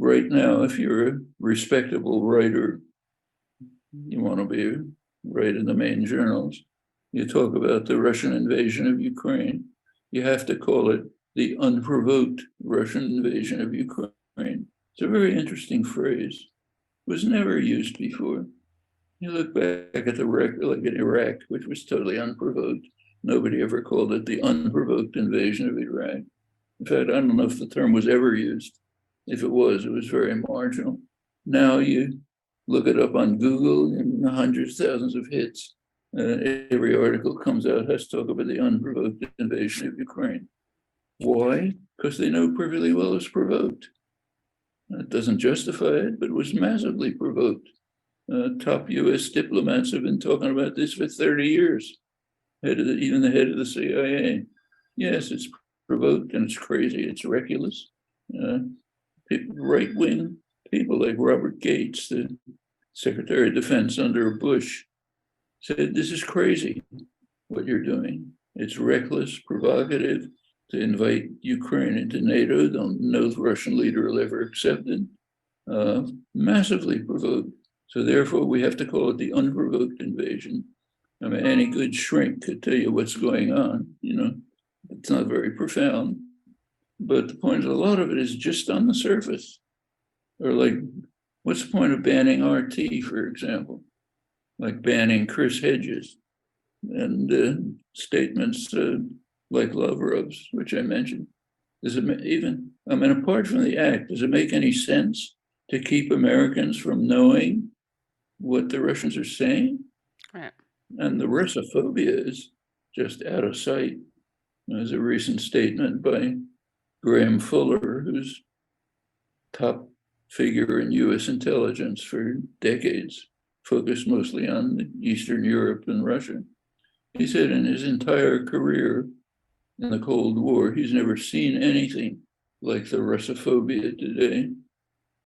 right now, if you're a respectable writer, you want to be right in the main journals, you talk about the Russian invasion of Ukraine, you have to call it the unprovoked Russian invasion of Ukraine. It's a very interesting phrase. It was never used before. You look back at the record, like in Iraq, which was totally unprovoked. Nobody ever called it the unprovoked invasion of Iraq. In fact, I don't know if the term was ever used. If it was very marginal. Now you look it up on Google and hundreds, thousands of hits. Every article comes out has to talk about the unprovoked invasion of Ukraine. Why? Because they know perfectly well it's provoked. It doesn't justify it, but it was massively provoked. Top US diplomats have been talking about this for 30 years. Even the head of the CIA. Yes, it's provoked and it's crazy, it's reckless. Right-wing people like Robert Gates, the Secretary of Defense under Bush, said, this is crazy what you're doing. It's reckless, provocative to invite Ukraine into NATO. No Russian leader will ever accept it. Massively provoked. So therefore, we have to call it the unprovoked invasion. I mean, any good shrink could tell you what's going on. It's not very profound. But the point is, a lot of it is just on the surface. Or like, what's the point of banning RT, for example? Like banning Chris Hedges and statements like Lavrov's, which I mentioned. Does it even, apart from the act, does it make any sense to keep Americans from knowing what the Russians are saying? Right. And the Russophobia is just out of sight. There's a recent statement by Graham Fuller, who's top figure in US intelligence for decades, focused mostly on Eastern Europe and Russia. He said in his entire career in the Cold War, he's never seen anything like the Russophobia today.